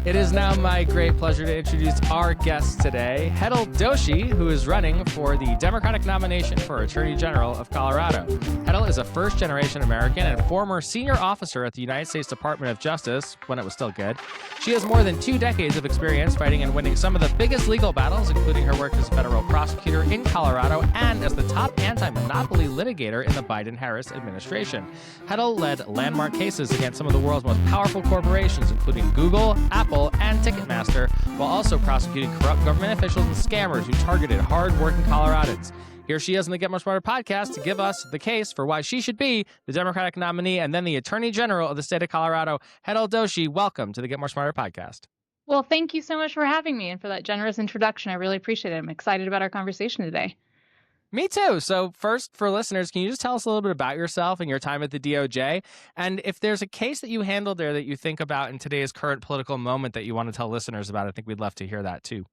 It is now my great pleasure to introduce our guest today, Hetal Doshi, who is running for the Democratic nomination for Attorney General of Colorado. Hetal is a first-generation American and former senior officer at the United States Department of Justice, when it was still good. She has more than 2 decades of experience fighting and winning some of the biggest legal battles, including her work as a federal prosecutor in Colorado and as the top anti-monopoly litigator in the Biden-Harris administration. Hetal led landmark cases against some of the world's most powerful corporations, including Google, Apple, and Ticketmaster, while also prosecuting corrupt government officials and scammers who targeted hard-working Coloradans. Here she is on the Get More Smarter podcast to give us the case for why she should be the Democratic nominee and then the Attorney General of the state of Colorado. Hetal Doshi, welcome to the Get More Smarter podcast. Well, thank you so much for having me and for that generous introduction. I really appreciate it. I'm excited about our conversation today. Me too. So first, for listeners, can you just tell us a little bit about yourself and your time at the DOJ? And if there's a case that you handled there that you think about in today's current political moment that you want to tell listeners about, I think we'd love to hear that too.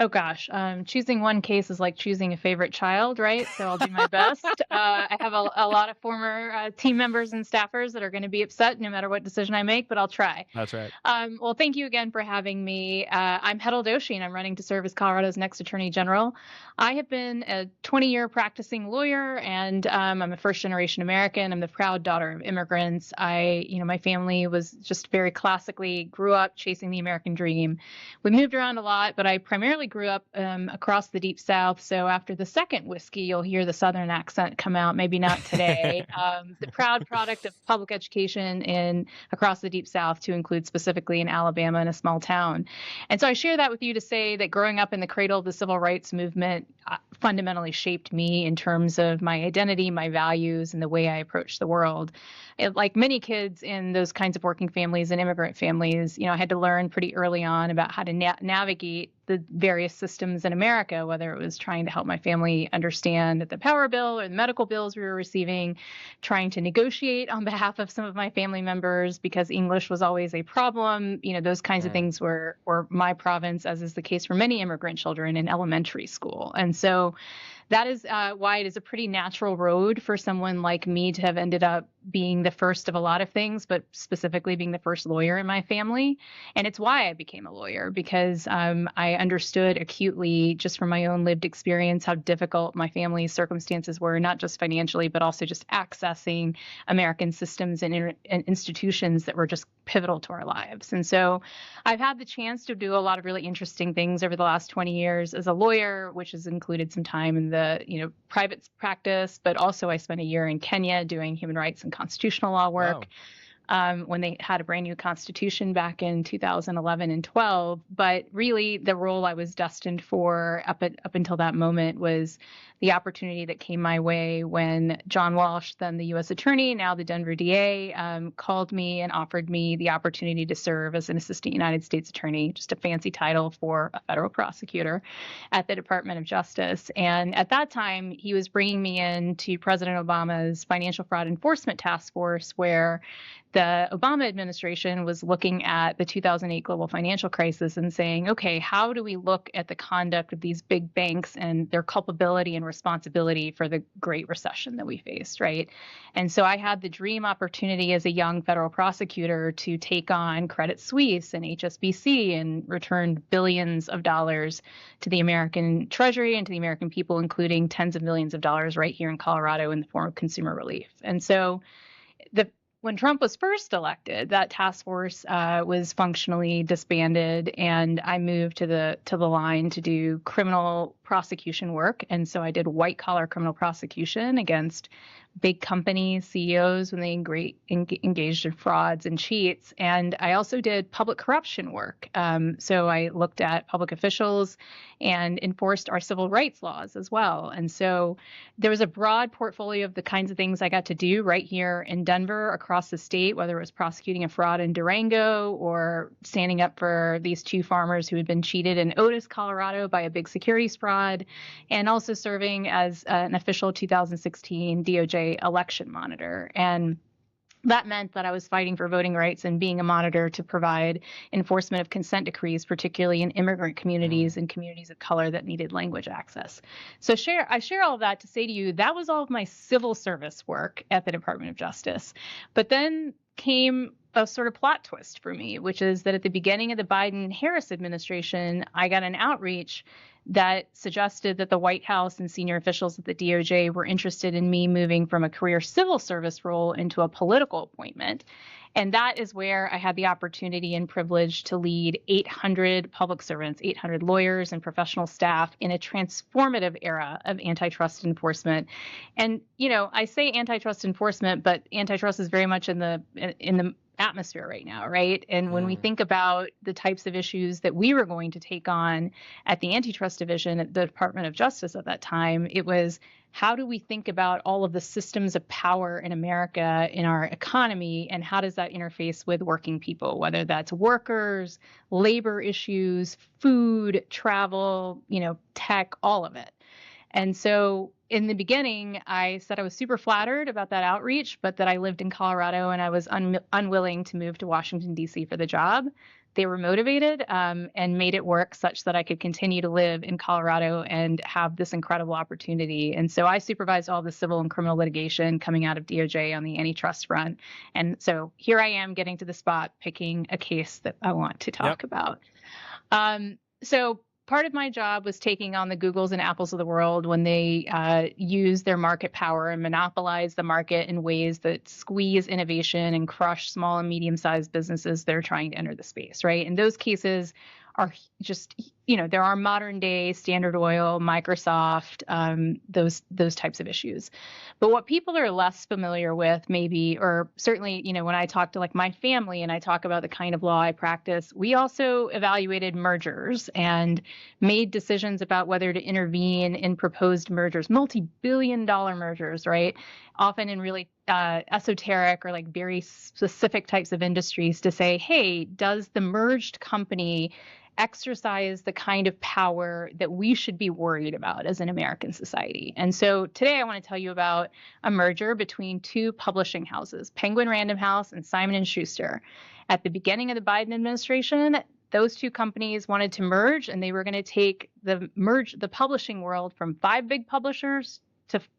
Oh, gosh. Choosing one case is like choosing a favorite child, right? So I'll do my best. I have a lot of former team members and staffers that are going to be upset no matter what decision I make, but I'll try. That's right. Well, thank you again for having me. I'm Hetal Doshi, and I'm running to serve as Colorado's next Attorney General. I have been a 20-year practicing lawyer, and I'm a first-generation American. I'm the proud daughter of immigrants. My family was just very classically grew up chasing the American dream. We moved around a lot, but I primarily grew up across the Deep South. So after the second whiskey, you'll hear the Southern accent come out. Maybe not today. The proud product of public education across the Deep South, to include specifically in Alabama, in a small town. And so I share that with you to say that growing up in the cradle of the civil rights movement fundamentally shaped me in terms of my identity, my values, and the way I approach the world. Like many kids in those kinds of working families and immigrant families, I had to learn pretty early on about how to navigate the various systems in America, whether it was trying to help my family understand the power bill or the medical bills we were receiving, trying to negotiate on behalf of some of my family members because English was always a problem. Those kinds of things were my province, as is the case for many immigrant children in elementary school. And so that is why it is a pretty natural road for someone like me to have ended up being the first of a lot of things, but specifically being the first lawyer in my family. And it's why I became a lawyer, because I understood acutely, just from my own lived experience, how difficult my family's circumstances were, not just financially, but also just accessing American systems and institutions that were just pivotal to our lives. And so I've had the chance to do a lot of really interesting things over the last 20 years as a lawyer, which has included some time in the private practice, but also I spent a year in Kenya doing human rights and constitutional law work. Wow. When they had a brand new constitution back in 2011 and 12. But really, the role I was destined for up until that moment was the opportunity that came my way when John Walsh, then the U.S. Attorney, now the Denver DA, called me and offered me the opportunity to serve as an assistant United States attorney, just a fancy title for a federal prosecutor at the Department of Justice. And at that time, he was bringing me in to President Obama's Financial Fraud Enforcement Task Force, where the Obama administration was looking at the 2008 global financial crisis and saying, okay, how do we look at the conduct of these big banks and their culpability and responsibility for the Great Recession that we faced, right? And so I had the dream opportunity as a young federal prosecutor to take on Credit Suisse and HSBC and return billions of dollars to the American Treasury and to the American people, including tens of millions of dollars right here in Colorado in the form of consumer relief. And so when Trump was first elected, that task force was functionally disbanded, and I moved to the line to do criminal prosecution work. And so I did white collar criminal prosecution against big companies, CEOs, when they engaged in frauds and cheats. And I also did public corruption work. So I looked at public officials and enforced our civil rights laws as well. And so there was a broad portfolio of the kinds of things I got to do right here in Denver, across the state, whether it was prosecuting a fraud in Durango or standing up for these 2 farmers who had been cheated in Otis, Colorado by a big securities fraud, and also serving as an official 2016 DOJ election monitor. And That meant that I was fighting for voting rights and being a monitor to provide enforcement of consent decrees, particularly in immigrant communities and communities of color that needed language access. So I share all of that to say to you, that was all of my civil service work at the Department of Justice. But then came a sort of plot twist for me, which is that at the beginning of the Biden-Harris administration, I got an outreach that suggested that the White House and senior officials at the DOJ were interested in me moving from a career civil service role into a political appointment. And that is where I had the opportunity and privilege to lead 800 public servants, 800 lawyers and professional staff in a transformative era of antitrust enforcement. And, I say antitrust enforcement, but antitrust is very much in the atmosphere right now, right? And when we think about the types of issues that we were going to take on at the antitrust division at the Department of Justice at that time, it was, how do we think about all of the systems of power in America, in our economy, and how does that interface with working people, whether that's workers, labor issues, food, travel, tech, all of it. And so in the beginning, I said I was super flattered about that outreach, but that I lived in Colorado and I was unwilling to move to Washington, D.C. for the job. They were motivated and made it work such that I could continue to live in Colorado and have this incredible opportunity. And so I supervised all the civil and criminal litigation coming out of DOJ on the antitrust front. And so here I am getting to the spot, picking a case that I want to talk about. So part of my job was taking on the Googles and Apples of the world when they use their market power and monopolize the market in ways that squeeze innovation and crush small and medium-sized businesses that are trying to enter the space, right? And those cases are just, there are modern day Standard Oil, Microsoft, those types of issues. But what people are less familiar with maybe, or certainly, when I talk to like my family and I talk about the kind of law I practice, we also evaluated mergers and made decisions about whether to intervene in proposed mergers, multi-billion-dollar mergers, right? Often in really esoteric or like very specific types of industries to say, hey, does the merged company exercise the kind of power that we should be worried about as an American society? And so today I want to tell you about a merger between two publishing houses, Penguin Random House and Simon & Schuster. At the beginning of the Biden administration, those two companies wanted to merge, and they were going to take the publishing world from 5 big publishers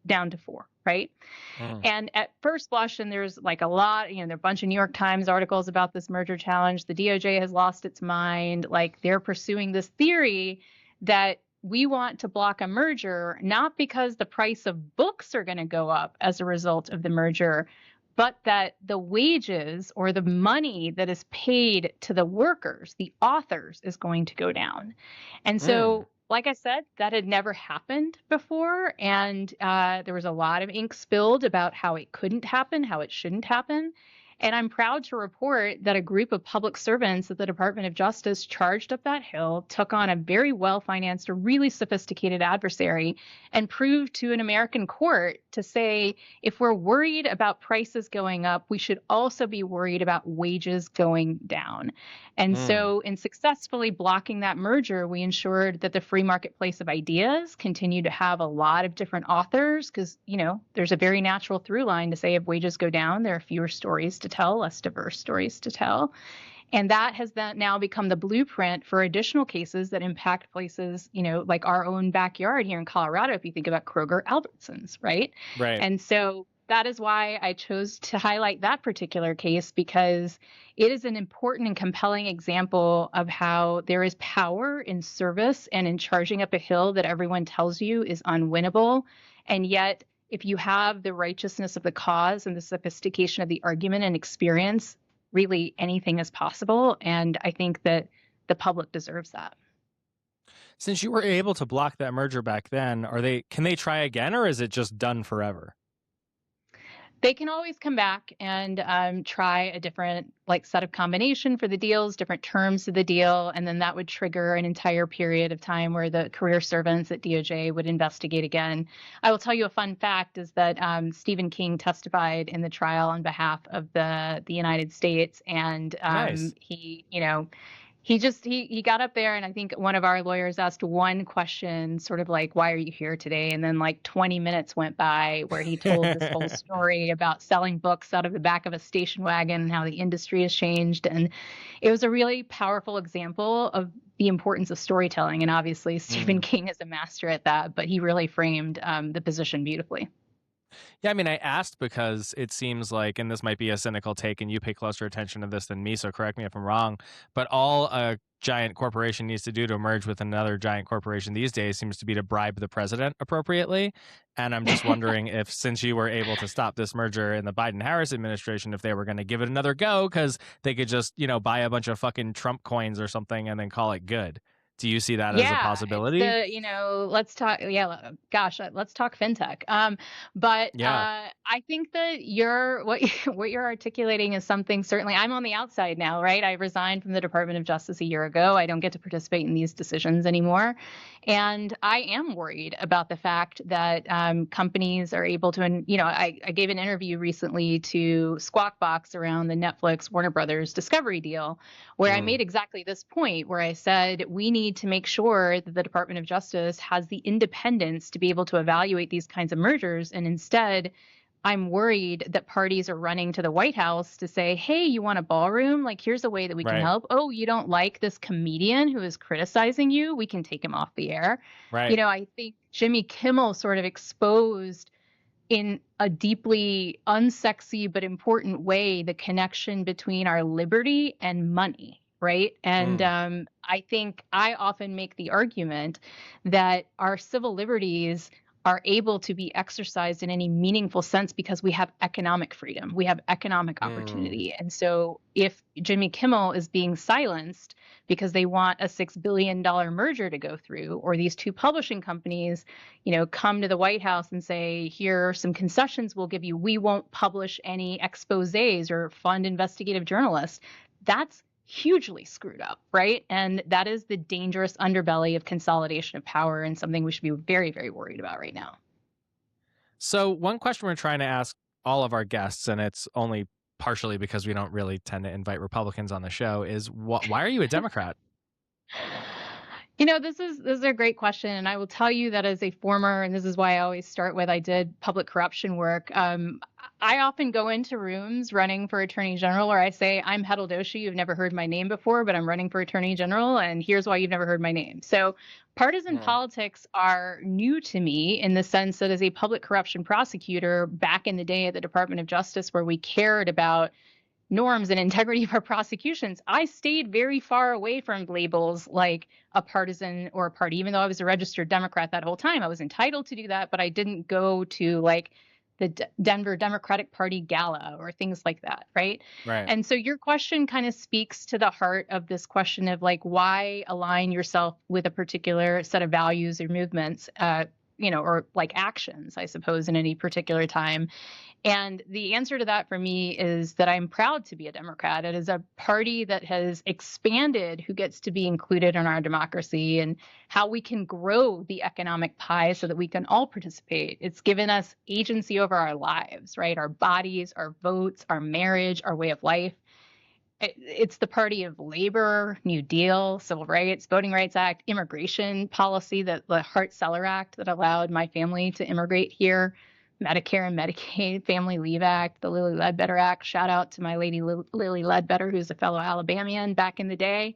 down to 4, right? And at first blush, and there's like a lot, there are a bunch of New York Times articles about this merger challenge. The DOJ has lost its mind. Like, they're pursuing this theory that we want to block a merger, not because the price of books are going to go up as a result of the merger, but that the wages or the money that is paid to the workers, the authors, is going to go down. And so, like I said, that had never happened before. And there was a lot of ink spilled about how it couldn't happen, how it shouldn't happen. And I'm proud to report that a group of public servants at the Department of Justice charged up that hill, took on a very well-financed, really sophisticated adversary, and proved to an American court to say, if we're worried about prices going up, we should also be worried about wages going down. And so in successfully blocking that merger, we ensured that the free marketplace of ideas continued to have a lot of different authors because, there's a very natural through line to say if wages go down, there are fewer stories to tell, less diverse stories to tell. And that has then now become the blueprint for additional cases that impact places, like our own backyard here in Colorado, if you think about Kroger Albertsons, right? Right. And so that is why I chose to highlight that particular case, because it is an important and compelling example of how there is power in service and in charging up a hill that everyone tells you is unwinnable. And yet, if you have the righteousness of the cause and the sophistication of the argument and experience, really anything is possible. And I think that the public deserves that. Since you were able to block that merger back then, can they try again, or is it just done forever? They can always come back and try a different set of combination for the deals, different terms of the deal, and then that would trigger an entire period of time where the career servants at DOJ would investigate again. I will tell you a fun fact is that Stephen King testified in the trial on behalf of the United States, and Nice. he, He got up there, and I think one of our lawyers asked one question, sort of like, why are you here today? And then like 20 minutes went by where he told this whole story about selling books out of the back of a station wagon and how the industry has changed. And it was a really powerful example of the importance of storytelling. And obviously Stephen King is a master at that, but he really framed the position beautifully. Yeah, I mean, I asked because it seems like, and this might be a cynical take, and you pay closer attention to this than me, so correct me if I'm wrong, but all a giant corporation needs to do to merge with another giant corporation these days seems to be to bribe the president appropriately. And I'm just wondering if, since you were able to stop this merger in the Biden-Harris administration, if they were going to give it another go, because they could just, buy a bunch of fucking Trump coins or something and then call it good. Do you see that as a Yeah, it's possibility? let's talk, yeah, gosh, let's talk fintech. But Yeah. I think that what you're articulating is something, certainly I'm on the outside now, right? I resigned from the Department of Justice a year ago. I don't get to participate in these decisions anymore. And I am worried about the fact that companies are able to, and I gave an interview recently to Squawk Box around the Netflix Warner Brothers Discovery deal, where I made exactly this point, where I said we need to make sure that the Department of Justice has the independence to be able to evaluate these kinds of mergers. And instead, I'm worried that parties are running to the White House to say, hey, you want a ballroom? Like, here's a way that we can Right. help. Oh, you don't like this comedian who is criticizing you? We can take him off the air. Right. I think Jimmy Kimmel sort of exposed in a deeply unsexy but important way the connection between our liberty and money, right? And I think I often make the argument that our civil liberties are able to be exercised in any meaningful sense because we have economic freedom, we have economic opportunity. And so if Jimmy Kimmel is being silenced because they want a $6 billion merger to go through, or these two publishing companies, come to the White House and say, here are some concessions we'll give you. We won't publish any exposés or fund investigative journalists. That's hugely screwed up, right? And that is the dangerous underbelly of consolidation of power, and something we should be very, very worried about right now. So one question we're trying to ask all of our guests, and it's only partially because we don't really tend to invite Republicans on the show, is why are you a Democrat? This is a great question, and I will tell you that as a former, and this is why I always start with, I did public corruption work. I often go into rooms running for Attorney General where I say, I'm Hetal Doshi. You've never heard my name before, but I'm running for Attorney General, and here's why you've never heard my name. So partisan politics are new to me in the sense that as a public corruption prosecutor back in the day at the Department of Justice, where we cared about norms and integrity of our prosecutions, I stayed very far away from labels like a partisan or a party, even though I was a registered Democrat that whole time. I was entitled to do that, but I didn't go to like the Denver Democratic Party gala or things like that, right? Right. And so your question kind of speaks to the heart of this question of like, why align yourself with a particular set of values or movements, or like actions, I suppose, in any particular time. And the answer to that for me is that I'm proud to be a Democrat. It is a party that has expanded who gets to be included in our democracy and how we can grow the economic pie so that we can all participate. It's given us agency over our lives, right? Our bodies, our votes, our marriage, our way of life. It's the party of labor, New Deal, civil rights, Voting Rights Act, immigration policy, the Hart-Celler Act that allowed my family to immigrate here, Medicare and Medicaid, Family Leave Act, the Lilly Ledbetter Act. Shout out to my lady Lilly Ledbetter, who's a fellow Alabamian back in the day.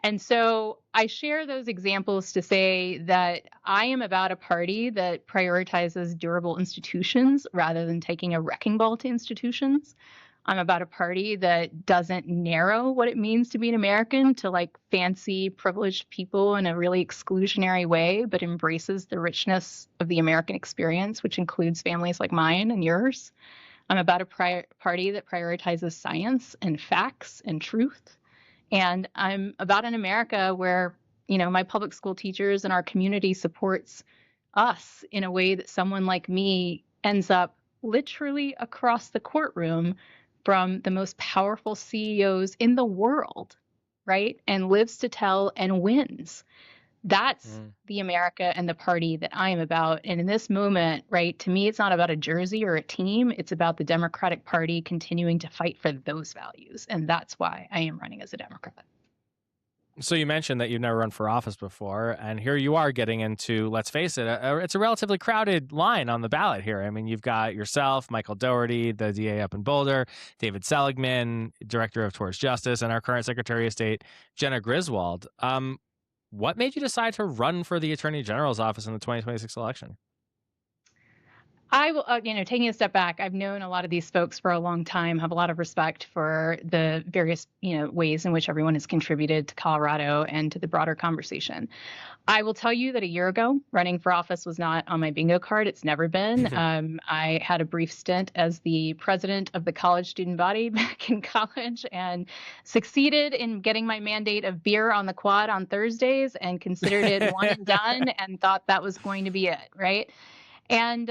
And so I share those examples to say that I am about a party that prioritizes durable institutions rather than taking a wrecking ball to institutions. I'm about a party that doesn't narrow what it means to be an American to like fancy, privileged people in a really exclusionary way, but embraces the richness of the American experience, which includes families like mine and yours. I'm about a party that prioritizes science and facts and truth. And I'm about an America where, my public school teachers and our community supports us in a way that someone like me ends up literally across the courtroom from the most powerful CEOs in the world, right? And lives to tell and wins. That's the America and the party that I am about. And in this moment, right, to me, it's not about a jersey or a team. It's about the Democratic Party continuing to fight for those values. And that's why I am running as a Democrat. So you mentioned that you've never run for office before, and here you are getting into, let's face it, it's a relatively crowded line on the ballot here. I mean, you've got yourself, Michael Dougherty, the DA up in Boulder, David Seligman, Director of Towards Justice, and our current Secretary of State, Jenna Griswold. What made you decide to run for the Attorney General's office in the 2026 election? I will, taking a step back, I've known a lot of these folks for a long time, have a lot of respect for the various, ways in which everyone has contributed to Colorado and to the broader conversation. I will tell you that a year ago, running for office was not on my bingo card. It's never been. I had a brief stint as the president of the college student body back in college and succeeded in getting my mandate of beer on the quad on Thursdays and considered it one and done and thought that was going to be it, right? And,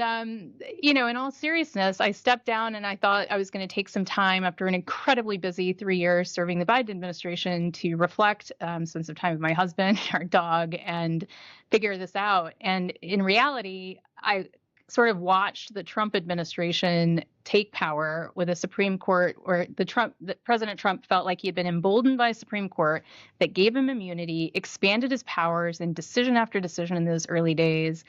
in all seriousness, I stepped down and I thought I was going to take some time after an incredibly busy 3 years serving the Biden administration to reflect, spend some time with my husband, our dog, and figure this out. And in reality, I sort of watched the Trump administration take power with a Supreme Court where President Trump felt like he had been emboldened by a Supreme Court that gave him immunity, expanded his powers in decision after decision in those early days,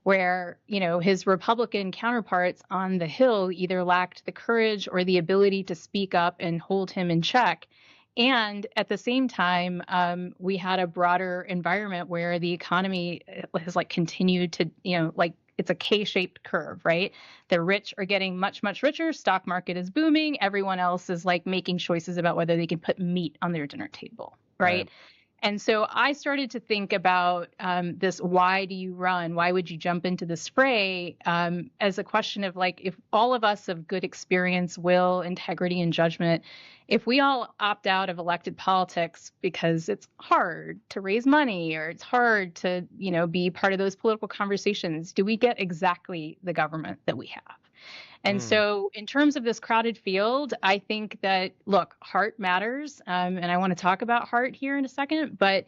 where, his Republican counterparts on the Hill either lacked the courage or the ability to speak up and hold him in check. And at the same time, we had a broader environment where the economy has continued to, it's a K-shaped curve, right? The rich are getting much, much richer. Stock market is booming. Everyone else is making choices about whether they can put meat on their dinner table, right? And so I started to think about this, why do you run? Why would you jump into this fray, as a question of if all of us of good experience, will, integrity, and judgment, if we all opt out of elected politics because it's hard to raise money or it's hard to, be part of those political conversations, do we get exactly the government that we have? And so in terms of this crowded field, I think that, look, heart matters. And I want to talk about heart here in a second. But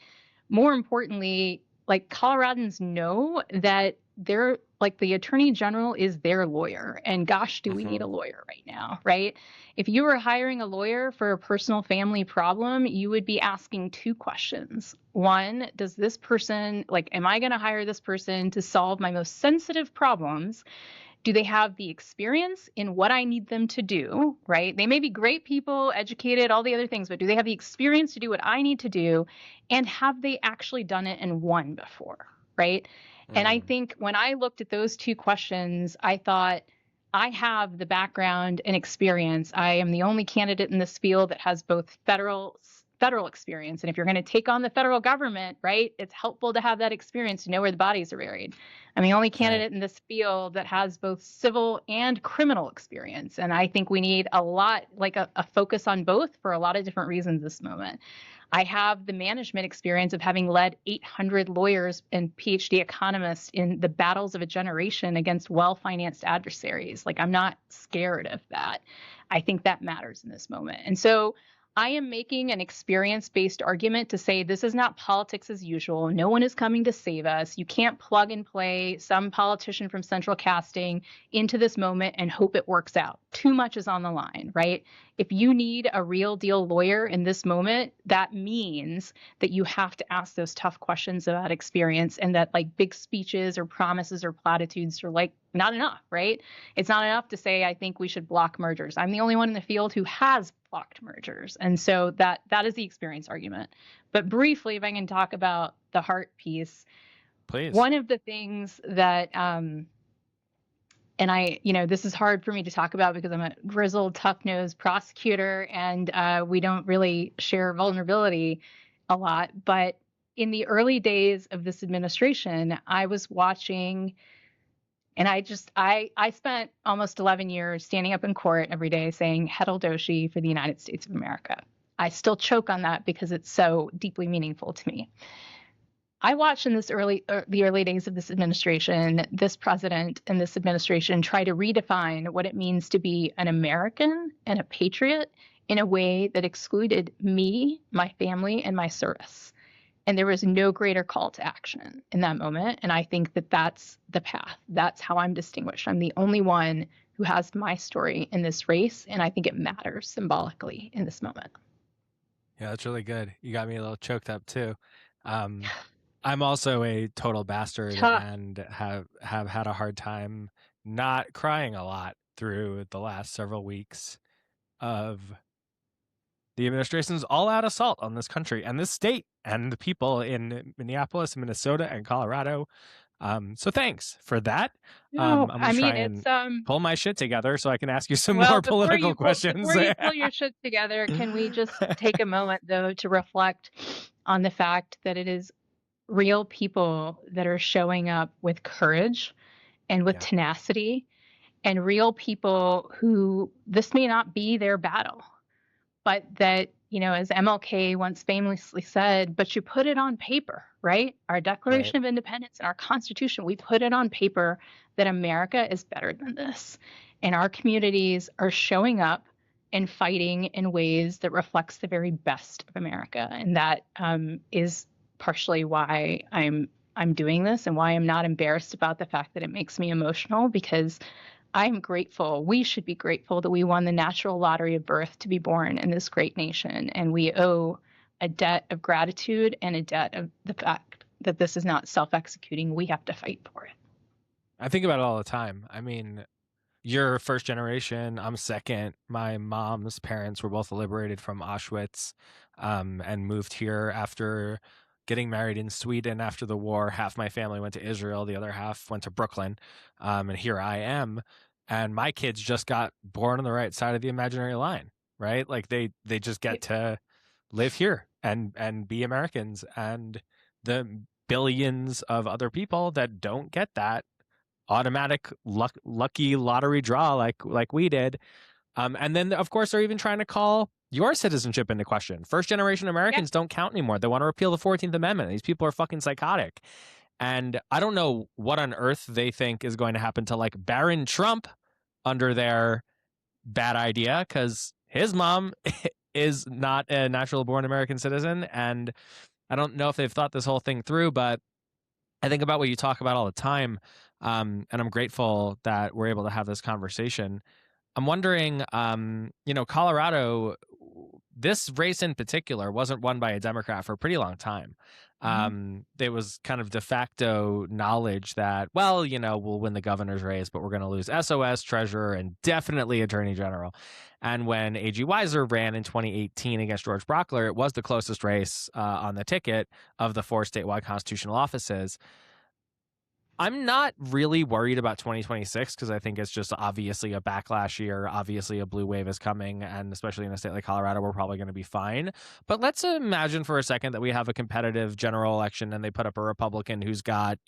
more importantly, Coloradans know that they're the attorney general is their lawyer. And gosh, do we need a lawyer right now, right? If you were hiring a lawyer for a personal family problem, you would be asking two questions. One, does this person, am I going to hire this person to solve my most sensitive problems? Do they have the experience in what I need them to do, right? They may be great people, educated, all the other things, but do they have the experience to do what I need to do? And have they actually done it and won before, right? And I think when I looked at those two questions, I thought, I have the background and experience. I am the only candidate in this field that has both federal experience. And if you're going to take on the federal government, right, it's helpful to have that experience to know where the bodies are buried. I'm the only candidate in this field that has both civil and criminal experience. And I think we need a lot, a focus on both for a lot of different reasons this moment. I have the management experience of having led 800 lawyers and PhD economists in the battles of a generation against well-financed adversaries. I'm not scared of that. I think that matters in this moment. And so I am making an experience-based argument to say this is not politics as usual. No one is coming to save us. You can't plug and play some politician from central casting into this moment and hope it works out. Too much is on the line, right? If you need a real deal lawyer in this moment, that means that you have to ask those tough questions about experience, and that big speeches or promises or platitudes are not enough, right? It's not enough to say, I think we should block mergers. I'm the only one in the field who has blocked mergers. And so that is the experience argument. But briefly, if I can talk about the heart piece, please. One of the things that, and this is hard for me to talk about because I'm a grizzled, tough-nosed prosecutor, and we don't really share vulnerability a lot. But in the early days of this administration, I was watching, and I spent almost 11 years standing up in court every day saying Hetal Doshi for the United States of America. I still choke on that because it's so deeply meaningful to me. I watched in the early days of this administration, this president and this administration try to redefine what it means to be an American and a patriot in a way that excluded me, my family, and my service. And there was no greater call to action in that moment. And I think that that's the path. That's how I'm distinguished. I'm the only one who has my story in this race. And I think it matters symbolically in this moment. Yeah, that's really good. You got me a little choked up too. Um, I'm also a total bastard Tough. and have had a hard time not crying a lot through the last several weeks of the administration's all-out assault on this country and this state and the people in Minneapolis, Minnesota, and Colorado. So thanks for that. No, I'm gonna I try mean and it's pull my shit together so I can ask you some well, more political questions. before you pull your shit together, can we just take a moment though to reflect on the fact that it is real people that are showing up with courage and with Yeah, tenacity, and real people who this may not be their battle, but that, as MLK once famously said, but you put it on paper, right? Our right. Declaration of Independence and our Constitution, we put it on paper that America is better than this. And our communities are showing up and fighting in ways that reflects the very best of America. And that is partially why I'm doing this and why I'm not embarrassed about the fact that it makes me emotional, because I'm grateful. We should be grateful that we won the natural lottery of birth to be born in this great nation. And we owe a debt of gratitude and a debt of the fact that this is not self-executing. We have to fight for it. I think about it all the time. I mean, you're first generation. I'm second. My mom's parents were both liberated from Auschwitz and moved here after getting married in Sweden after the war. Half my family went to Israel. The other half went to Brooklyn. And here I am. And my kids just got born on the right side of the imaginary line, right? Like they just get to live here and be Americans. And the billions of other people that don't get that automatic lucky lottery draw like we did. And then of course they're even trying to call your citizenship into question. First generation Yeah. Americans don't count anymore. They want to repeal the 14th Amendment. These people are fucking psychotic. And I don't know what on earth they think is going to happen to like Barron Trump under their bad idea, because his mom is not a natural born American citizen. And I don't know if they've thought this whole thing through, but I think about what you talk about all the time. And I'm grateful that we're able to have this conversation. I'm wondering, Colorado, this race in particular wasn't won by a Democrat for a pretty long time. Mhm. There was kind of de facto knowledge that, well, we'll win the governor's race, but we're going to lose SOS, treasurer, and definitely attorney general. And when A.G. Weiser ran in 2018 against George Brockler, it was the closest race on the ticket of the 4 statewide constitutional offices. I'm not really worried about 2026 because I think it's just obviously a backlash year. Obviously, a blue wave is coming, and especially in a state like Colorado, we're probably going to be fine. But let's imagine for a second that we have a competitive general election and they put up a Republican who's got,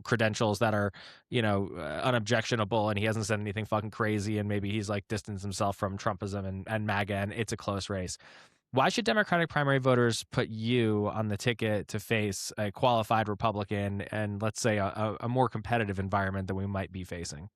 credentials that are, unobjectionable, and he hasn't said anything fucking crazy, and maybe he's like distanced himself from Trumpism and MAGA, and it's a close race. Why should Democratic primary voters put you on the ticket to face a qualified Republican and, let's say, a more competitive environment than we might be facing?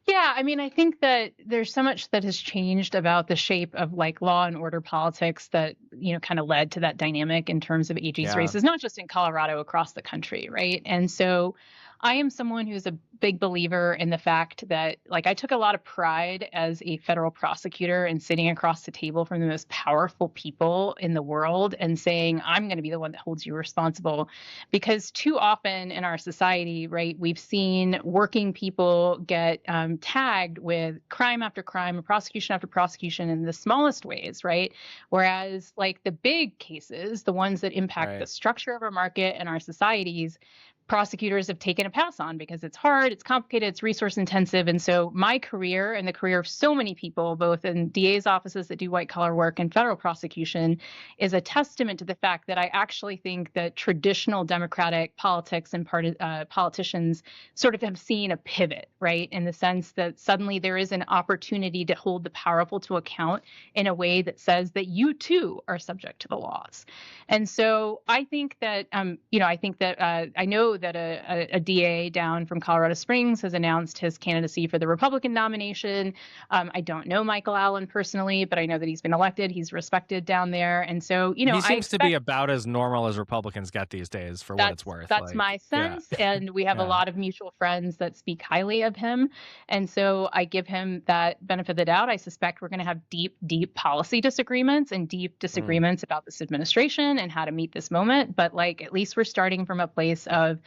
Yeah, I mean, I think that there's so much that has changed about the shape of like law and order politics that, kind of led to that dynamic in terms of AG's Yeah, races, not just in Colorado, across the country, right? And so I am someone who's a big believer in the fact that, like, I took a lot of pride as a federal prosecutor in sitting across the table from the most powerful people in the world and saying, I'm going to be the one that holds you responsible. Because too often in our society, right, we've seen working people get tagged with crime after crime, prosecution after prosecution in the smallest ways, right? Whereas, like, the big cases, the ones that impact the right. structure of our market and our societies, prosecutors have taken a pass on because it's hard, it's complicated, it's resource intensive. And so my career and the career of so many people, both in DA's offices that do white collar work and federal prosecution, is a testament to the fact that I actually think that traditional Democratic politics and politicians sort of have seen a pivot, right? In the sense that suddenly there is an opportunity to hold the powerful to account in a way that says that you too are subject to the laws. And so I think that, I know that a DA down from Colorado Springs has announced his candidacy for the Republican nomination. I don't know Michael Allen personally, but I know that he's been elected. He's respected down there. And so, He I seems to be expect about as normal as Republicans get these days, for what it's worth. that's Like, my yeah, sense, and we have a yeah. lot of mutual friends that speak highly of him, and so I give him that benefit of the doubt. I suspect we're going to have deep policy disagreements and deep disagreements about this administration and how to meet this moment, but like at least we're starting from a place of,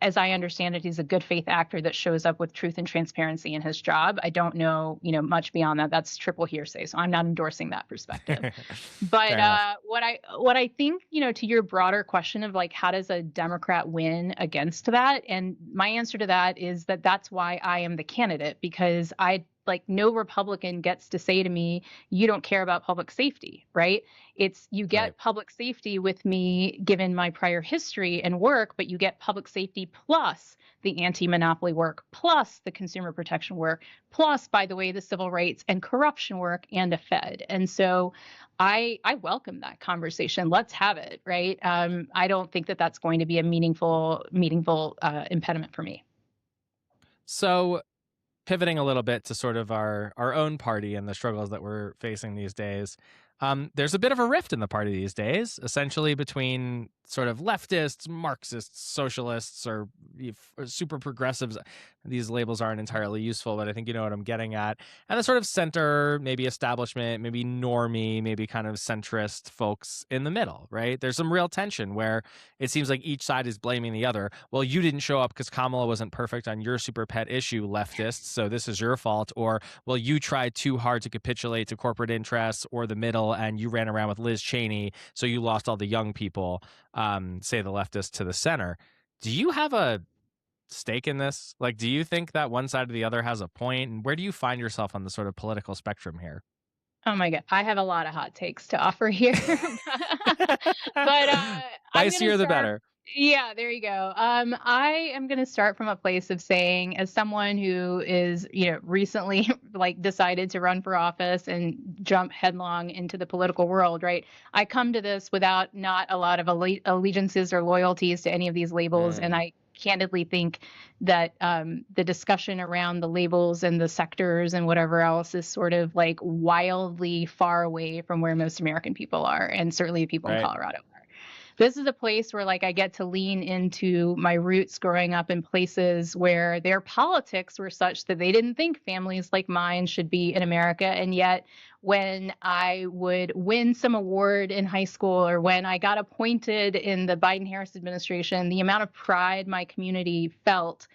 as I understand it, he's a good faith actor that shows up with truth and transparency in his job. I don't know, much beyond that. That's triple hearsay, so I'm not endorsing that perspective. But Fair enough. what I think, to your broader question of like how does a Democrat win against that? And my answer to that is that that's why I am the candidate, because I like no Republican gets to say to me, you don't care about public safety, right? It's you get Right. public safety with me given my prior history and work, but you get public safety plus the anti-monopoly work, plus the consumer protection work, plus, by the way, the civil rights and corruption work and a Fed. And so I welcome that conversation. Let's have it, right? I don't think that that's going to be a meaningful impediment for me. So, pivoting a little bit to sort of our own party and the struggles that we're facing these days, there's a bit of a rift in the party these days, essentially between sort of leftists, Marxists, socialists, or super progressives. These labels aren't entirely useful, but I think you know what I'm getting at. And the sort of center, maybe establishment, maybe normie, maybe kind of centrist folks in the middle, right? There's some real tension where it seems like each side is blaming the other. Well, you didn't show up because Kamala wasn't perfect on your super pet issue, leftists, so this is your fault. Or, well, you tried too hard to capitulate to corporate interests or the middle, and you ran around with Liz Cheney, so you lost all the young people, say the leftists to the center. Do you have a stake in this? Like, do you think that one side or the other has a point? And where do you find yourself on the sort of political spectrum here? Oh my God, I have a lot of hot takes to offer here. But I'm going to Spicier the start. better. Yeah, there you go. I am going to start from a place of saying, as someone who is, recently like decided to run for office and jump headlong into the political world, right? I come to this without not a lot of allegiances or loyalties to any of these labels, and Mm, I candidly think that the discussion around the labels and the sectors and whatever else is sort of like wildly far away from where most American people are, and certainly the people in right. Colorado are. This is a place where like I get to lean into my roots growing up in places where their politics were such that they didn't think families like mine should be in America. And yet when I would win some award in high school or when I got appointed in the Biden-Harris administration, the amount of pride my community felt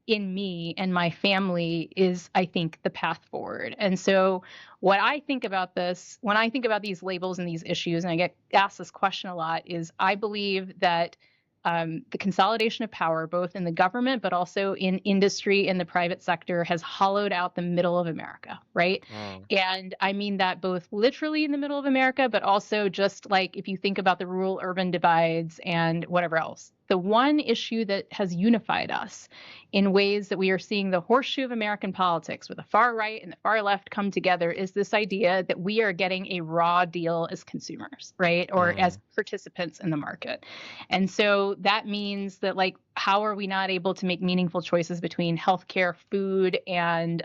in me and my family is, I think, the path forward. And so, what I think about this, when I think about these labels and these issues, and I get asked this question a lot, is I believe that the consolidation of power, both in the government but also in industry and the private sector, has hollowed out the middle of America, right? Mm, And I mean that both literally in the middle of America, but also just like if you think about the rural urban divides and whatever else. The one issue that has unified us in ways that we are seeing the horseshoe of American politics, where the far right and the far left come together, is this idea that we are getting a raw deal as consumers, right? Or as mm, participants in the market. And so that means that, like, how are we not able to make meaningful choices between healthcare, food, and,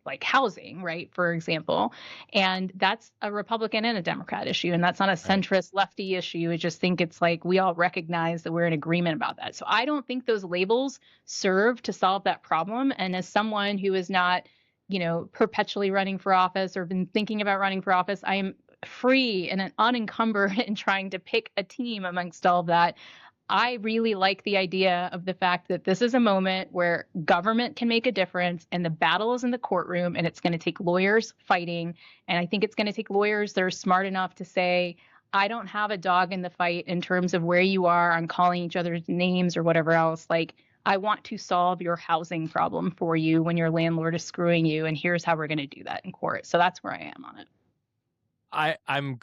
like housing, right? For example. And that's a Republican and a Democrat issue. And that's not a right. centrist lefty issue. I just think it's like we all recognize that we're in agreement about that. So I don't think those labels serve to solve that problem. And as someone who is not, perpetually running for office or been thinking about running for office, I am free and unencumbered in trying to pick a team amongst all of that. I really like the idea of the fact that this is a moment where government can make a difference and the battle is in the courtroom, and it's going to take lawyers fighting. And I think it's going to take lawyers that are smart enough to say, I don't have a dog in the fight in terms of where you are on calling each other's names or whatever else. Like, I want to solve your housing problem for you when your landlord is screwing you. And here's how we're going to do that in court. So that's where I am on it. I'm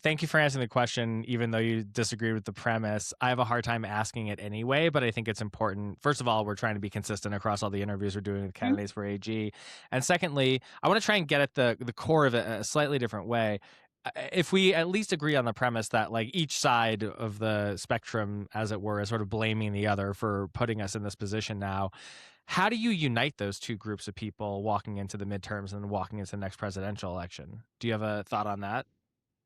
thank you for answering the question, even though you disagreed with the premise. I have a hard time asking it anyway, but I think it's important. First of all, we're trying to be consistent across all the interviews we're doing with Mhm. candidates for AG. And secondly, I want to try and get at the core of it a slightly different way. if we at least agree on the premise that like each side of the spectrum, as it were, is sort of blaming the other for putting us in this position now, how do you unite those two groups of people walking into the midterms and walking into the next presidential election? Do you have a thought on that?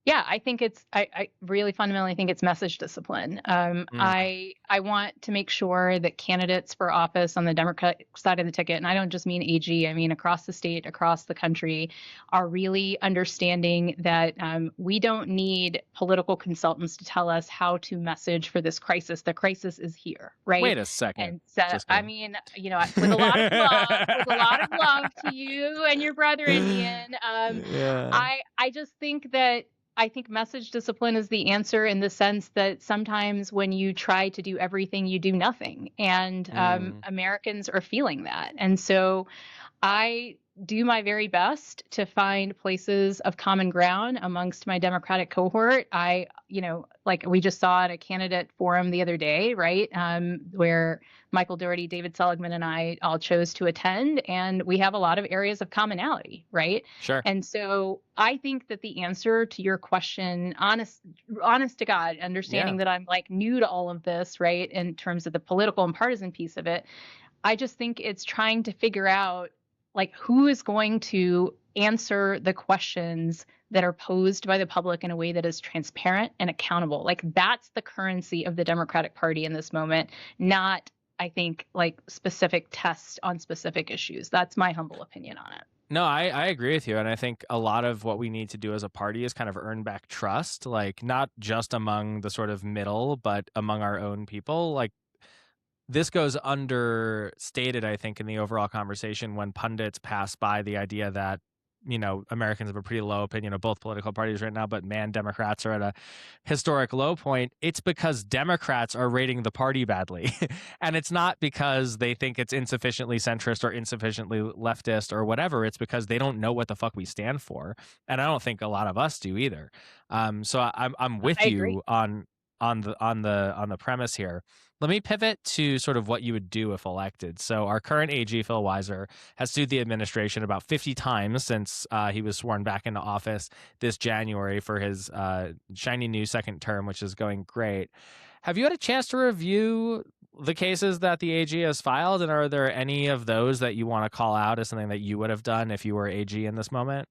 Yeah, I think I really fundamentally think it's message discipline. Mm, I want to make sure that candidates for office on the Democratic side of the ticket, and I don't just mean AG, I mean across the state, across the country, are really understanding that we don't need political consultants to tell us how to message for this crisis. The crisis is here, right? wait a second. And so, Just I kidding. mean, with a lot of love, to you and your brother Indian, Yeah. I just think that I think message discipline is the answer in the sense that sometimes when you try to do everything, you do nothing. And Mm. Americans are feeling that. And so I do my very best to find places of common ground amongst my Democratic cohort. Like we just saw at a candidate forum the other day, right? Where Michael Doherty, David Seligman, and I all chose to attend, and we have a lot of areas of commonality, right? Sure. And so I think that the answer to your question, honest to God, understanding that I'm like new to all of this, right, in terms of the political and partisan piece of it, I just think it's trying to figure out like who is going to answer the questions that are posed by the public in a way that is transparent and accountable. Like that's the currency of the Democratic Party in this moment, not I think like specific tests on specific issues. That's my humble opinion on it. No, I agree with you. And I think a lot of what we need to do as a party is kind of earn back trust, like not just among the sort of middle, but among our own people. Like this goes understated, I think, in the overall conversation when pundits pass by the idea that, Americans have a pretty low opinion of both political parties right now, but man, Democrats are at a historic low point. It's because Democrats are rating the party badly. And it's not because they think it's insufficiently centrist or insufficiently leftist or whatever. It's because they don't know what the fuck we stand for. And I don't think a lot of us do either. So I'm with I agree. you on the premise here. Let me pivot to sort of what you would do if elected. So our current AG, Phil Weiser, has sued the administration about 50 times since he was sworn back into office this January for his shiny new second term, which is going great. Have you had a chance to review the cases that the AG has filed, and are there any of those that you want to call out as something that you would have done if you were AG in this moment?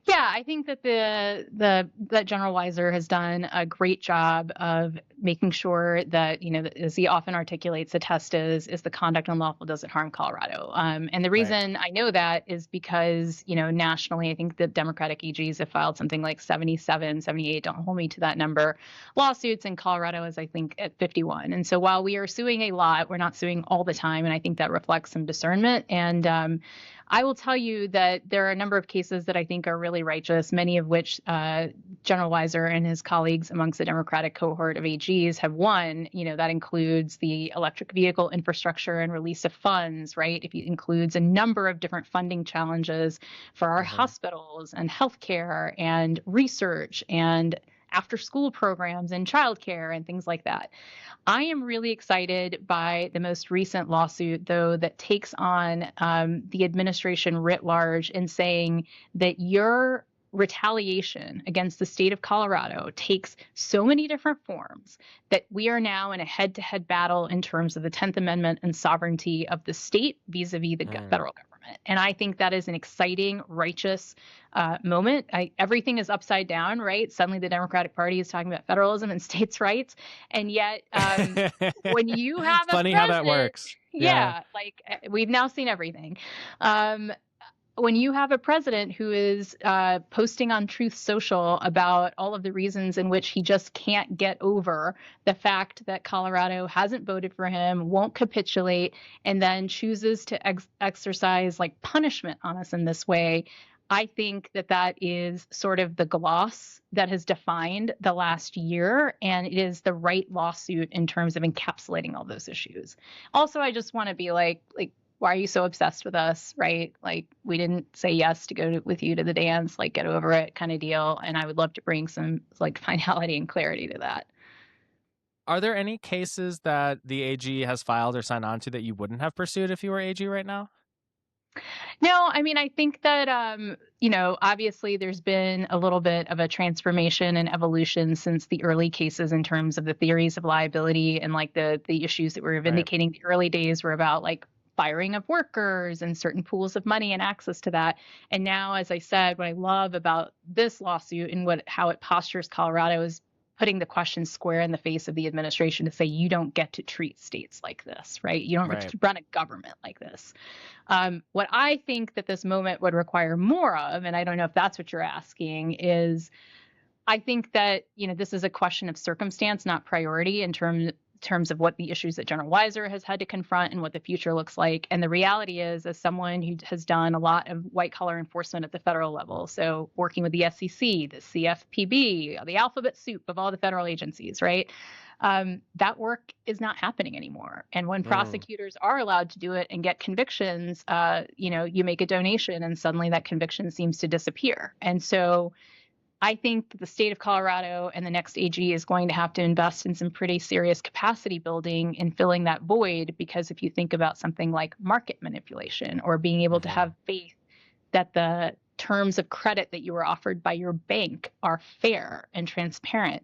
Yeah, I think that that General Weiser has done a great job of making sure that, as he often articulates, the test is the conduct unlawful doesn't harm Colorado. And the Right. reason I know that is because, nationally, I think the Democratic EGs have filed something like 77, 78, don't hold me to that number, lawsuits, and Colorado is, I think, at 51. And so while we are suing a lot, we're not suing all the time. And I think that reflects some discernment. And I will tell you that there are a number of cases that I think are really righteous, many of which General Weiser and his colleagues amongst the Democratic cohort of AGs have won. That includes the electric vehicle infrastructure and release of funds, right? It includes a number of different funding challenges for our hospitals and healthcare and research and after school programs and childcare and things like that. I am really excited by the most recent lawsuit, though, that takes on the administration writ large in saying that your retaliation against the state of Colorado takes so many different forms that we are now in a head-to-head battle in terms of the 10th Amendment and sovereignty of the state vis-a-vis the federal government. And I think that is an exciting, righteous moment. Everything is upside down, right? Suddenly the Democratic Party is talking about federalism and states' rights. And yet, when you have It's funny how that works. Yeah, like we've now seen everything. When you have a president who is posting on Truth Social about all of the reasons in which he just can't get over the fact that Colorado hasn't voted for him, won't capitulate, and then chooses to exercise like punishment on us in this way, I think that is sort of the gloss that has defined the last year, and it is the right lawsuit in terms of encapsulating all those issues. Also, I just want to be like, why are you so obsessed with us, right? Like, we didn't say yes to go with you to the dance, like, get over it kind of deal. And I would love to bring some, like, finality and clarity to that. Are there any cases that the AG has filed or signed on to that you wouldn't have pursued if you were AG right now? No, I mean, I think that, obviously there's been a little bit of a transformation and evolution since the early cases in terms of the theories of liability and like the issues that we were Right. vindicating. The early days were about like firing of workers and certain pools of money and access to that. And now, as I said, what I love about this lawsuit and how it postures Colorado is putting the question square in the face of the administration to say you don't get to treat states like this, right? You don't get Right. to run a government like this. What I think that this moment would require more of, and I don't know if that's what you're asking, is I think that this is a question of circumstance, not priority, in terms of what the issues that General Weiser has had to confront and what the future looks like. And the reality is, as someone who has done a lot of white collar enforcement at the federal level, so working with the SEC, the CFPB, the alphabet soup of all the federal agencies, right? That work is not happening anymore. And when Mm. prosecutors are allowed to do it and get convictions, you make a donation and suddenly that conviction seems to disappear. And so I think that the state of Colorado and the next AG is going to have to invest in some pretty serious capacity building in filling that void. Because if you think about something like market manipulation or being able to Hmm. have faith that the terms of credit that you were offered by your bank are fair and transparent,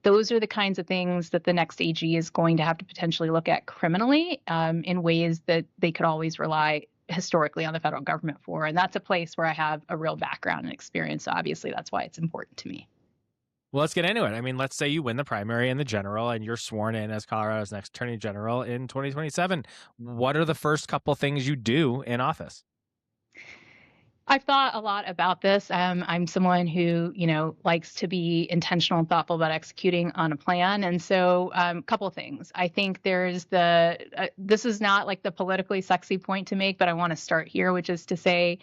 those are the kinds of things that the next AG is going to have to potentially look at criminally in ways that they could always rely historically on the federal government for. And that's a place where I have a real background and experience. So obviously, that's why it's important to me. Well, let's get into it. I mean, let's say you win the primary and the general and you're sworn in as Colorado's next attorney general in 2027. What are the first couple things you do in office? I've thought a lot about this. I'm someone who, likes to be intentional and thoughtful about executing on a plan. And so, a couple of things. I think this is not like the politically sexy point to make, but I want to start here, which is to say,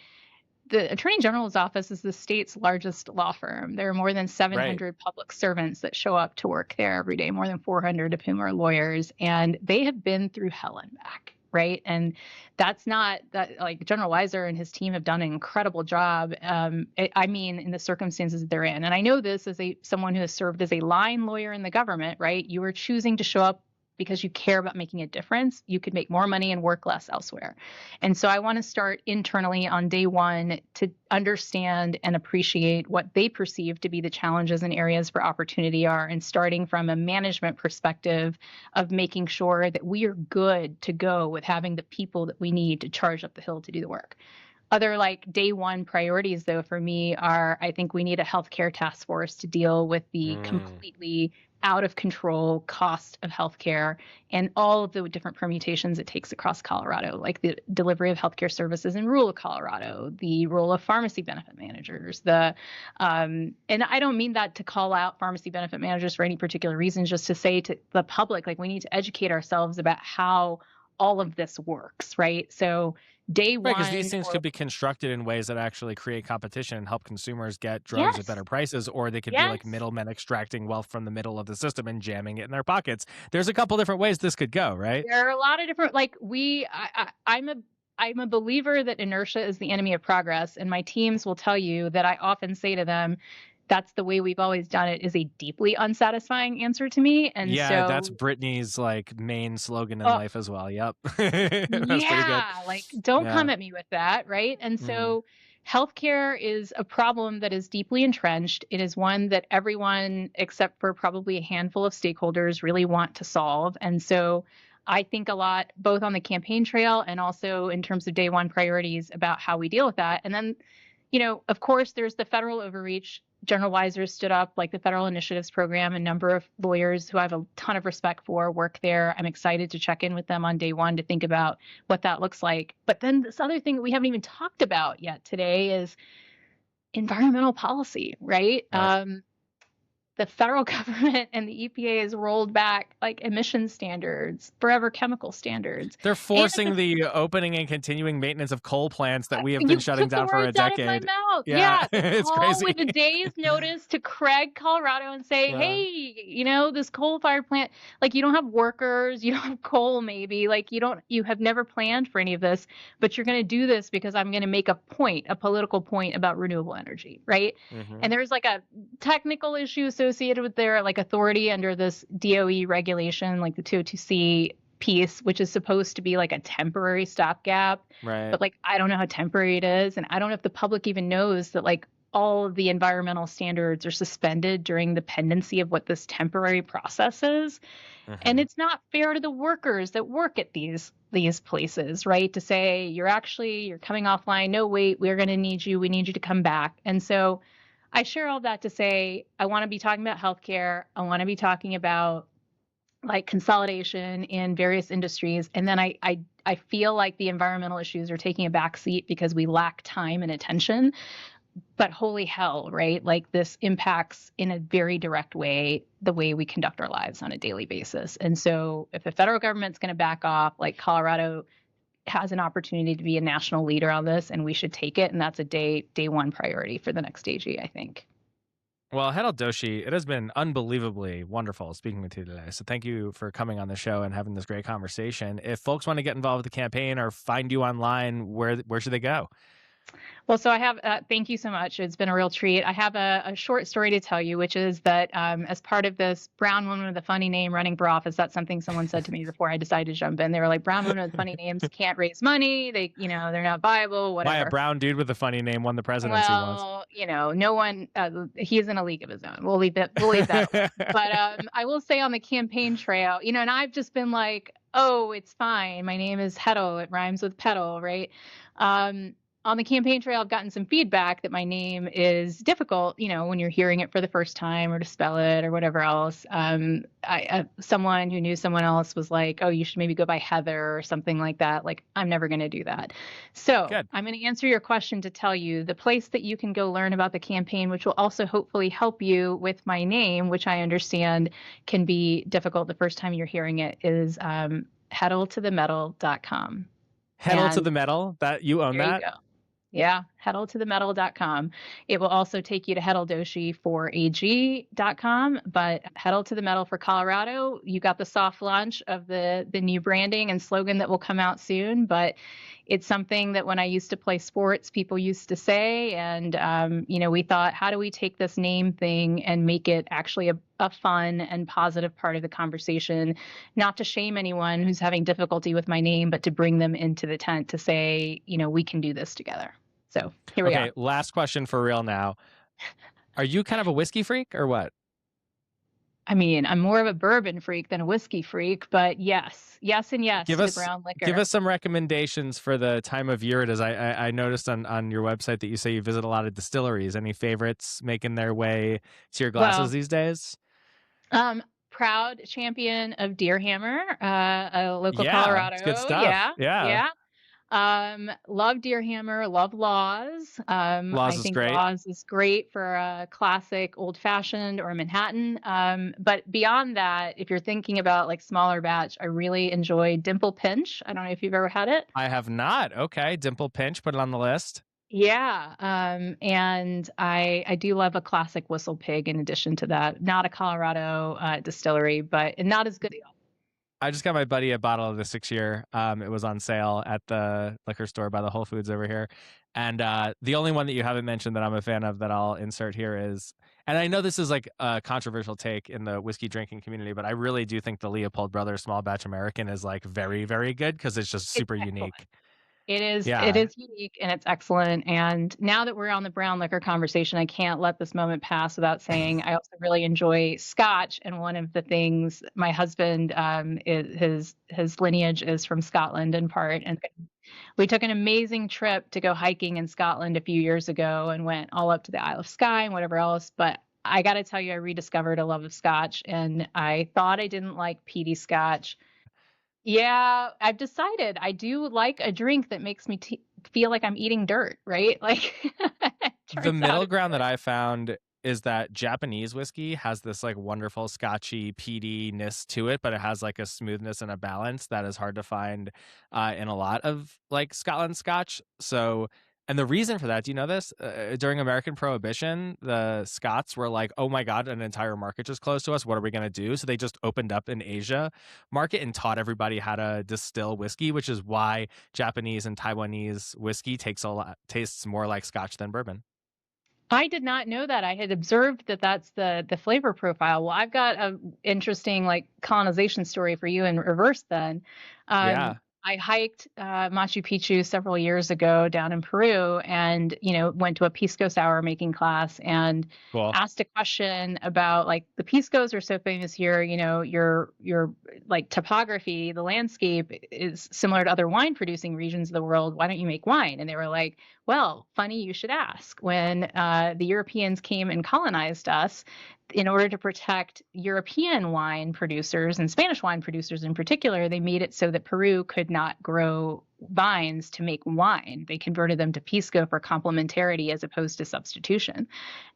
the Attorney General's office is the state's largest law firm. There are more than Right. 700 public servants that show up to work there every day, more than 400 of whom are lawyers, and they have been through hell and back, right? And that's not that like General Weiser and his team have done an incredible job. I mean, in the circumstances they're in, and I know this as someone who has served as a line lawyer in the government, right? You are choosing to show up because you care about making a difference. You could make more money and work less elsewhere. And so I want to start internally on day one to understand and appreciate what they perceive to be the challenges and areas for opportunity are, and starting from a management perspective of making sure that we are good to go with having the people that we need to charge up the hill to do the work. Other like day one priorities, though, for me are I think we need a healthcare task force to deal with the Mm. completely out of control cost of healthcare and all of the different permutations it takes across Colorado, like the delivery of healthcare services in rural Colorado, the role of pharmacy benefit managers, and I don't mean that to call out pharmacy benefit managers for any particular reason, just to say to the public, like we need to educate ourselves about how all of this works, right? So day Right, because these one, things or could be constructed in ways that actually create competition and help consumers get drugs at yes, better prices, or they could be like yes. middlemen extracting wealth from the middle of the system and jamming it in their pockets. There's a couple different ways this could go, right? There are a lot of different like I'm a believer that inertia is the enemy of progress, and my teams will tell you that I often say to them, that's the way we've always done it is a deeply unsatisfying answer to me. And Yeah, that's so Britney's like main slogan in uh, life as well. Yep. That's pretty good. yeah, like don't Yeah. come at me with that, right? And Mm. so healthcare is a problem that is deeply entrenched. It is one that everyone except for probably a handful of stakeholders really want to solve. And so I think a lot both on the campaign trail and also in terms of day one priorities about how we deal with that. And then of course, there's the federal overreach. General Weiser stood up like the federal initiatives program. A number of lawyers who I have a ton of respect for work there. I'm excited to check in with them on day one to think about what that looks like. But then this other thing that we haven't even talked about yet today is environmental policy, right? Right. The federal government and the EPA has rolled back like emission standards, forever chemical standards. They're And forcing the opening and continuing maintenance of coal plants that we have been you shutting took the down for a words out of my decade. mouth. Yeah, Yeah, they it's call crazy. with a day's notice to Craig, Colorado, and say, Yeah. "Hey, this coal-fired plant, like you don't have workers, you don't have coal, maybe, like you have never planned for any of this, but you're going to do this because I'm going to make a political point about renewable energy, right?" Hmm. And there's like a technical issue associated with their like authority under this DOE regulation, like the 202C piece, which is supposed to be like a temporary stopgap. Right. But like, I don't know how temporary it is. And I don't know if the public even knows that like all of the environmental standards are suspended during the pendency of what this temporary process is. And it's not fair to the workers that work at these places, right? To say you're coming offline. No, wait, we're going to need you. We need you to come back. And so I share all that to say I want to be talking about healthcare. I want to be talking about like consolidation in various industries. And then I feel like the environmental issues are taking a back seat because we lack time and attention. But holy hell, right? Like this impacts in a very direct way the way we conduct our lives on a daily basis. And so if the federal government's going to back off, like Colorado has an opportunity to be a national leader on this, and we should take it. And that's a day one priority for the next AG, I think. Well, Hetal Doshi, it has been unbelievably wonderful speaking with you today. So thank you for coming on the show and having this great conversation. If folks want to get involved with the campaign or find you online, where should they go? Well, so I have, thank you so much. It's been a real treat. I have a short story to tell you, which is that as part of this brown woman with a funny name running for office, that's something someone said to me before I decided to jump in. They were like, brown women with funny names can't raise money. They, they're not viable, whatever. Why a brown dude with a funny name won the presidency once? Well, no one, he's in a league of his own. We'll leave that alone. But I will say on the campaign trail, and I've just been like, oh, it's fine. My name is Hetal. It rhymes with petal, right? On the campaign trail, I've gotten some feedback that my name is difficult, when you're hearing it for the first time or to spell it or whatever else. Someone who knew someone else was like, oh, you should maybe go by Heather or something like that. Like, I'm never going to do that. So Good. I'm going to answer your question to tell you the place that you can go learn about the campaign, which will also hopefully help you with my name, which I understand can be difficult the first time you're hearing it, is hetaltothemetal.com. Hetal to the Metal? That you own that? You go. Yeah, hetaltothemetal.com. It will also take you to Hetal Doshi for AG.com, but Hetal to the Metal for Colorado. You got the soft launch of the new branding and slogan that will come out soon, but it's something that when I used to play sports, people used to say, and we thought, how do we take this name thing and make it actually a fun and positive part of the conversation, not to shame anyone who's having difficulty with my name, but to bring them into the tent to say, we can do this together. So here we are. Okay, last question for real now. Are you kind of a whiskey freak or what? I mean, I'm more of a bourbon freak than a whiskey freak, but yes, and yes give to us, brown liquor. Give us some recommendations for the time of year it is. I noticed on your website that you say you visit a lot of distilleries. Any favorites making their way to your glasses these days? Proud champion of Deerhammer, a local Colorado. It's good stuff. Yeah. Love Deerhammer, love Laws. Laws is great. Laws is great for a classic old fashioned or Manhattan. But beyond that, if you're thinking about like smaller batch, I really enjoy Dimple Pinch. I don't know if you've ever had it. I have not. Okay. Dimple Pinch, put it on the list. Yeah. And I do love a classic Whistle Pig in addition to that. Not a Colorado distillery, but not as good. I just got my buddy a bottle of the 6-year. It was on sale at the liquor store by the Whole Foods over here. And the only one that you haven't mentioned that I'm a fan of that I'll insert here is, and I know this is like a controversial take in the whiskey drinking community, but I really do think the Leopold Brothers Small Batch American is like very, very good because it's just super unique. It is unique and it's excellent. And now that we're on the brown liquor conversation, I can't let this moment pass without saying I also really enjoy Scotch. And one of the things, my husband, his lineage is from Scotland in part. And we took an amazing trip to go hiking in Scotland a few years ago and went all up to the Isle of Skye and whatever else. But I got to tell you, I rediscovered a love of Scotch. And I thought I didn't like peaty Scotch. Yeah, I've decided I do like a drink that makes me feel like I'm eating dirt, right? Like the middle ground that I found is that Japanese whiskey has this like wonderful scotchy peatiness to it, but it has like a smoothness and a balance that is hard to find in a lot of like Scotland Scotch. So, and the reason for that, do you know this? During American Prohibition, the Scots were like, oh my God, an entire market just closed to us. What are we going to do? So they just opened up an Asia market and taught everybody how to distill whiskey, which is why Japanese and Taiwanese whiskey tastes more like Scotch than bourbon. I did not know that. I had observed that that's the flavor profile. Well, I've got a interesting like colonization story for you in reverse then. Yeah, I hiked Machu Picchu several years ago down in Peru and, went to a pisco sour making class and cool. asked a question about like the piscos are so famous here, your like topography, the landscape is similar to other wine producing regions of the world. Why don't you make wine? And they were like, well, funny you should ask. When the Europeans came and colonized us, in order to protect European wine producers and Spanish wine producers in particular, they made it so that Peru could not grow vines to make wine. They converted them to pisco for complementarity as opposed to substitution.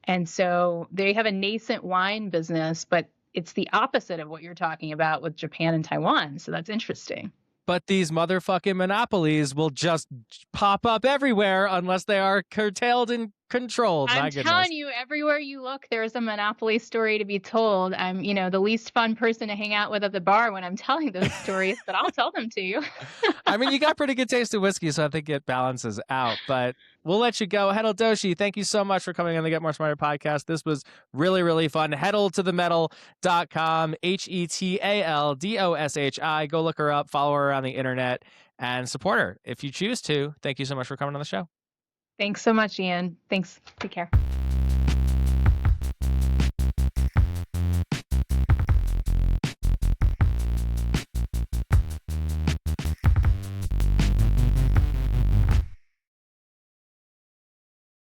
And so they have a nascent wine business, but it's the opposite of what you're talking about with Japan and Taiwan. So that's interesting. But these motherfucking monopolies will just pop up everywhere unless they are curtailed and controlled. I'm My goodness. telling you, everywhere you look, there's a Monopoly story to be told. I'm, the least fun person to hang out with at the bar when I'm telling those stories, but I'll tell them to you. I mean, you got pretty good taste in whiskey, so I think it balances out. But we'll let you go. Hetal Doshi, thank you so much for coming on the Get More Smarter podcast. This was really, really fun. Hetaltothemetal.com, HETALDOSHI. Go look her up, follow her on the internet, and support her if you choose to. Thank you so much for coming on the show. Thanks so much, Ian. Thanks. Take care.